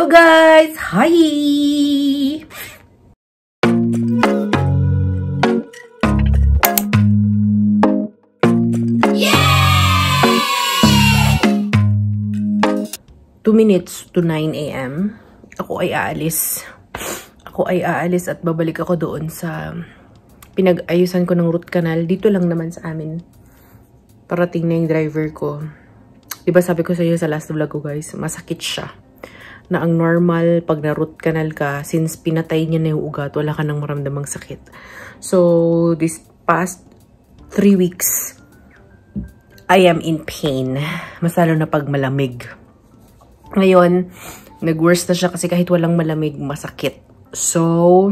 Hello guys! Hi! Yay! 2 minutes to 9 AM. Ako ay aalis. At babalik ako doon sa pinag-ayusan ko ng root canal. Dito lang naman sa amin. Parating na yung driver ko. Diba sabi ko sa iyo sa last vlog ko guys, masakit siya. Na ang normal, pag na-root canal ka, since pinatay niya na yung ugat, wala ka nang maramdamang sakit. So, this past 3 weeks, I am in pain. Mas lalo na pag malamig. Ngayon, nag-worse na siya kasi kahit walang malamig, masakit. So,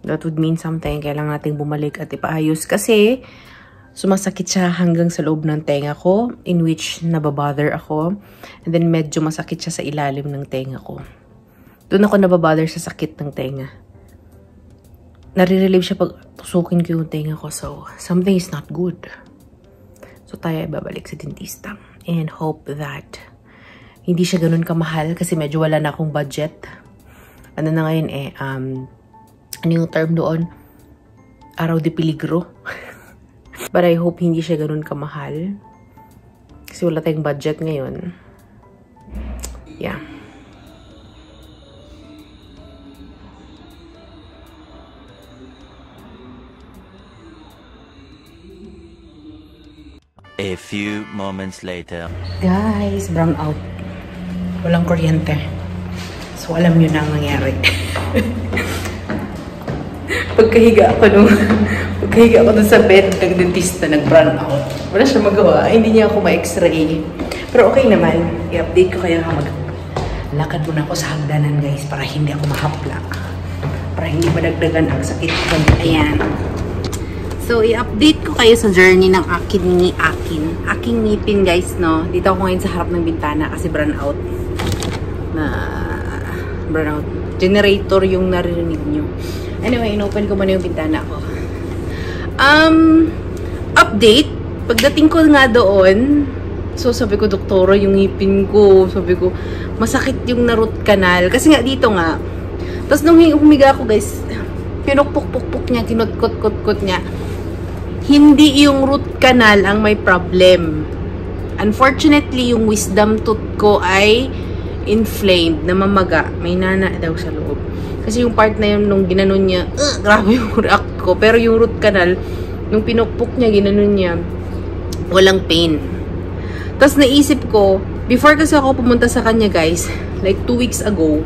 that would mean something. Kailangan nating bumalik at ipaayos kasi sumasakit siya hanggang sa loob ng tenga ko, in which nababother ako. And then medyo masakit siya sa ilalim ng tenga ko. Doon ako nababother sa sakit ng tenga. Nare-relieve siya pag tusukin ko yung tenga ko. So, something is not good. So, tayo ay babalik sa dentista. And hope that hindi siya ganun kamahal kasi medyo wala na akong budget. Ano na ngayon ano yung term doon? Araw de peligro. But I hope hindi siya ganun kamahal. Kasi wala tayong budget ngayon. Yeah. A few moments later. Guys, brown out. Walang kuryente. So alam nyo na ang nangyari. Pagkahiga ako dun sa bed ng dentista, nag-brown out. Wala siya magawa. Hindi niya ako ma-x-ray. Pero okay naman. I-update ko kaya lakad muna ako sa hagdanan guys para hindi ako mahapla. Para hindi madagdagan ang sakit ko. Ayan. So, i-update ko kayo sa journey ng aking ngipin guys, no? Dito ako ngayon sa harap ng bintana kasi brown out. Generator yung naririnig nyo. Anyway, inopen ko muna yung bintana ko. Update. Pagdating ko nga doon, so sabi ko, doktora, yung ngipin ko. Sabi ko, masakit yung na-root canal. Kasi nga dito nga. Tapos nung humiga ako guys, pinukpuk-puk niya, kinut-kut-kut niya. Hindi yung root canal ang may problem. Unfortunately, yung wisdom tooth ko ay inflamed, namamaga. May nana daw sa loob. Kasi yung part na yun, nung ginanon niya, grabe yung react ko. Pero yung root canal, nung pinukpuk niya, ginanon niya, walang pain. Tapos naisip ko, before kasi ako pumunta sa kanya guys, like 2 weeks ago,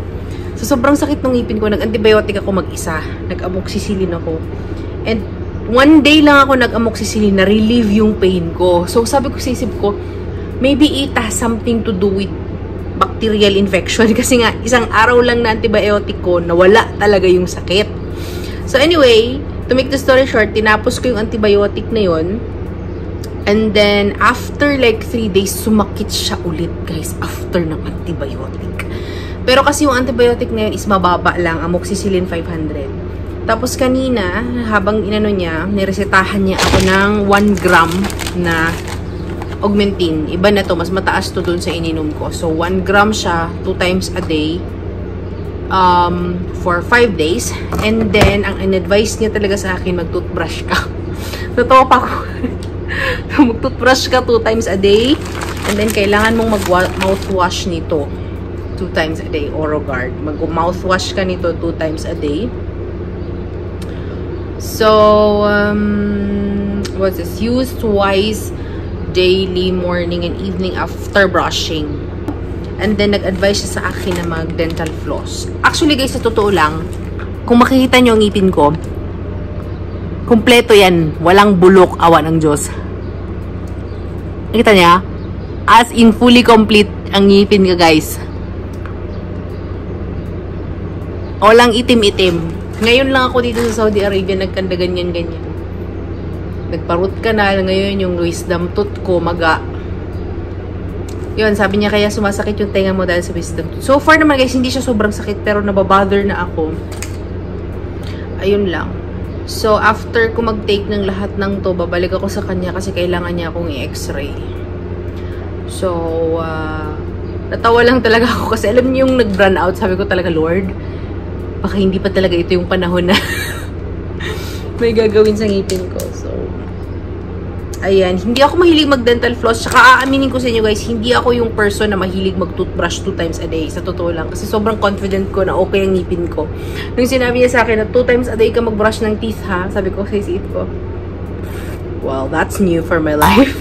so sobrang sakit ng ngipin ko, nag-antibiotic ako mag-isa. Nag-amoxicillin ako. And 1 day lang ako nag-amoxicillin, na-relieve yung pain ko. So sabi ko sa isip ko, maybe it has something to do with bacterial infection kasi nga isang araw lang na antibiotic ko nawala talaga yung sakit. So anyway, to make the story short, tinapos ko yung antibiotic na yon. And then after like 3 days sumakit siya ulit guys after ng antibiotic. Pero kasi yung antibiotic na yun is mababa lang, amoxicillin 500. Tapos kanina habang inano niya, niresetahan niya ako ng 1 gram na Augmentin. Iba na to, mas mataas to dun sa ininom ko. So, 1 gram siya, 2 times a day, for 5 days. And then, ang in-advise niya talaga sa akin, mag-toothbrush ka. Totoo pa ko. Mag-toothbrush ka 2 times a day. And then, kailangan mong mag-mouthwash nito 2 times a day, Oro-Guard. Mag-mouthwash ka nito 2 times a day. So, what's this? Use twice daily, morning and evening after brushing. And then, nag-advise siya sa akin na mag-dental floss. Actually, guys, sa totoo lang, kung makikita nyo ang ngipin ko, kumpleto yan. Walang bulok, awa ng Diyos. Nakita niya? As in, fully complete ang ngipin ka, guys. Walang itim-itim. Ngayon lang ako dito sa Saudi Arabia, nagkanda ganyan-ganyan. Nagpa-root canal, ngayon yung wisdom tooth ko, maga. Yun, sabi niya kaya sumasakit yung tenga mo dahil sa wisdom tooth. So far naman guys, hindi siya sobrang sakit, pero nababother na ako. Ayun lang. So, after ko mag-take ng lahat ng to, babalik ako sa kanya kasi kailangan niya akong i-x-ray. So, Natawa lang talaga ako kasi alam niyo yung nag-run out, sabi ko talaga, Lord, baka hindi pa talaga ito yung panahon na may gagawin sa ngipin ko. So, ayan. Hindi ako mahilig mag-dental floss. Tsaka aaminin ko sa inyo guys, hindi ako yung person na mahilig mag-toothbrush 2 times a day. Sa totoo lang. Kasi sobrang confident ko na okay ang ngipin ko. Nung sinabi niya sa akin na 2 times a day ka mag-brush ng teeth ha, sabi ko sa isip ko, well, that's new for my life.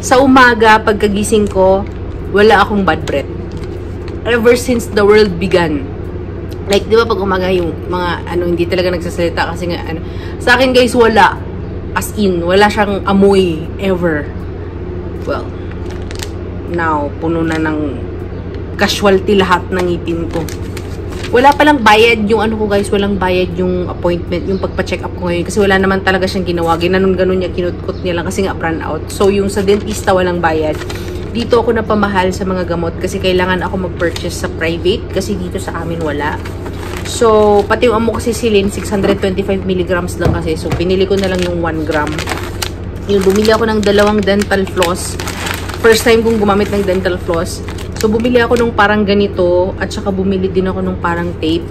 Sa umaga, pagkagising ko, wala akong bad breath. Ever since the world began. Like, di ba pag umaga yung mga, hindi talaga nagsasalita kasi nga, sa akin guys, wala. As in, wala siyang amoy, ever. Well, now, puno na ng casualty lahat ng ngipin ko. Wala palang bayad yung ko guys, walang bayad yung appointment, yung pagpa-check up ko ngayon. Kasi wala naman talaga siyang ginawa. Ganun niya, kinutkot niya lang kasi nga run out. So, yung sa dentista, walang bayad. Dito ako napamahal sa mga gamot kasi kailangan ako mag-purchase sa private kasi dito sa amin wala. So, pati yung amoxicillin, 625 mg lang kasi. So, pinili ko na lang yung 1 gram. Yung bumili ako ng 2 dental floss. First time kong gumamit ng dental floss. So, bumili ako nung parang ganito at saka bumili din ako nung parang tape.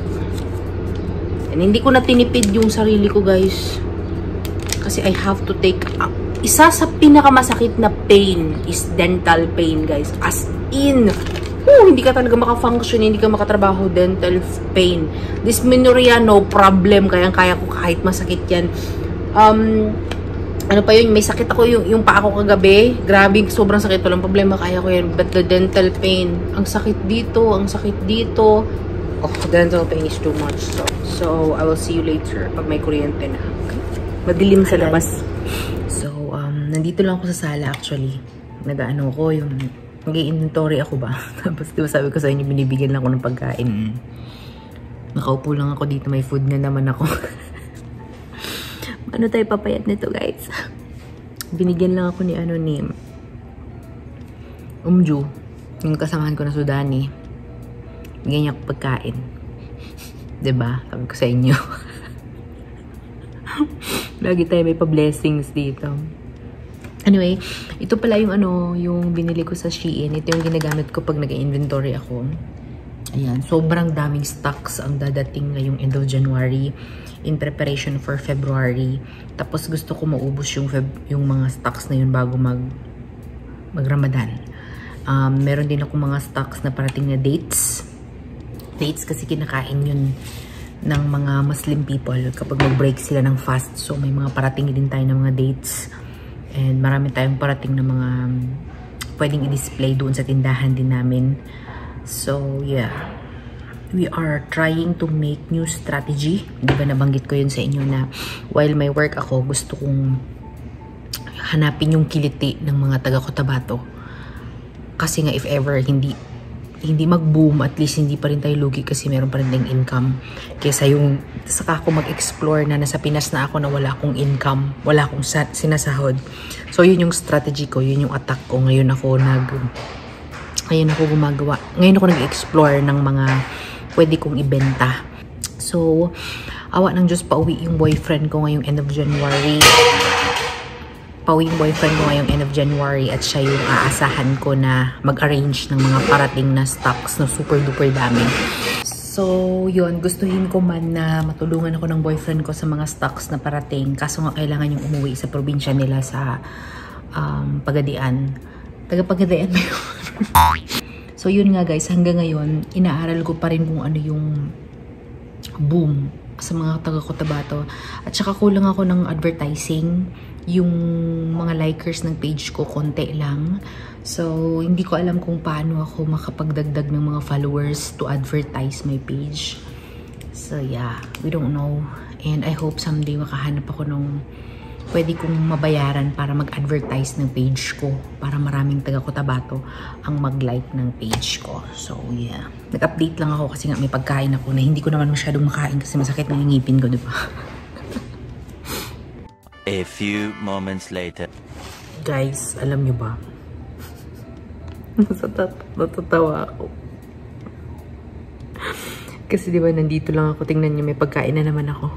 And hindi ko na tinipid yung sarili ko, guys. Kasi I have to take isa sa pinakamasakit na pain is dental pain, guys. As in, hindi ka talaga maka-function, hindi ka makatrabaho, dental pain. Dysmenorrhea, no problem. Kaya ko kahit masakit yan. Ano pa yun, may sakit ako yung paa ko kagabi. Grabe, sobrang sakit. Walang problema, kaya ko yan. But the dental pain, ang sakit dito, ang sakit dito. Oh, dental pain is too much. So I will see you later pag may kuryente na. Madilim sa labas. So, nandito lang ako sa sala actually. Nag-ano ko, yung mag-i-inventory ako ba? Tapos diba sabi ko sa inyo, binibigyan lang ako ng pagkain. Nakaupo lang ako dito, may food na naman ako. Ano tayo papayat nito guys? Binigyan lang ako ni Umju, yung kasamahan ko na Sudani. Bigyan niya ako pagkain. Diba? Sabi ko sa inyo. Lagi tayo may pa-blessings dito. Anyway, ito pala yung yung binili ko sa Shein. Ito yung ginagamit ko pag nag-inventory ako. Ayan, sobrang daming stocks ang dadating ngayong end of January in preparation for February. Tapos gusto ko maubos yung mga stocks na yun bago mag-Ramadan. Meron din ako mga stocks na parating na dates. Dates kasi kinakain yun ng mga Muslim people kapag mag-break sila ng fast. So, may mga parating din tayo ng mga dates. And marami tayong parating na mga pwedeng i-display doon sa tindahan din namin. So, yeah. We are trying to make new strategy. Di ba nabanggit ko yun sa inyo na while may work ako, gusto kong hanapin yung kiliti ng mga taga-Cotabato. Kasi nga if ever hindi mag-boom, at least hindi pa rin tayo lugi kasi meron pa rin tayong income. Kesa yung saka ako mag-explore na nasa Pinas na ako na wala akong income, wala akong sinasahod. So yun yung strategy ko, yun yung attack ko. Ngayon ako gumagawa. Ngayon ako nag-explore ng mga pwede kong ibenta. So, awa ng Diyos, pauwi yung boyfriend ko ngayong end of January. End of January at siya yung aasahan ko na mag-arrange ng mga parating na stocks na super duper dami. So, yun, gustuhin ko man na matulungan ako ng boyfriend ko sa mga stocks na parating. Kaso nga kailangan yung umuwi sa probinsya nila sa Pagadian. Taga-Pagadian ba yun? So, yun nga guys, hanggang ngayon, inaaral ko pa rin kung ano yung boom sa mga taga-Cotabato. At saka kulang ako ng advertising. Yung mga likers ng page ko, konti lang. So, hindi ko alam kung paano ako makapagdagdag ng mga followers to advertise my page. So, yeah. We don't know. And I hope someday makahanap ako nung pwede kong mabayaran para mag-advertise ng page ko. Para maraming taga-Cotabato ang mag-like ng page ko. So, yeah. Nag-update lang ako kasi nga may pagkain ako na hindi ko naman masyadong makain kasi masakit na yung ngipin ko, diba? A few moments later. Guys, alam nyo ba? Natatawa ako. Kasi diba nandito lang ako, tingnan nyo, may pagkain na naman ako.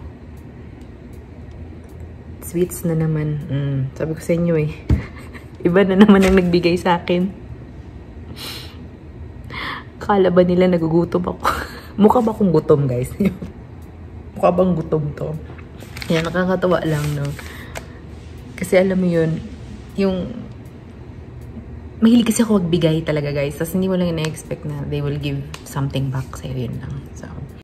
Sweets na naman. Sabi ko sa inyo eh. Iba na naman ang nagbigay sa akin. Akala ba nila nagugutom ako? Mukha ba akong gutom, guys? Mukha bang gutom to? Yan, nakakatawa lang, no? Kasi alam mo yun, yung... Mahilig kasi ako magbigay talaga, guys. Tapos hindi mo lang ina-expect na they will give something back sa'yo, yun lang. So,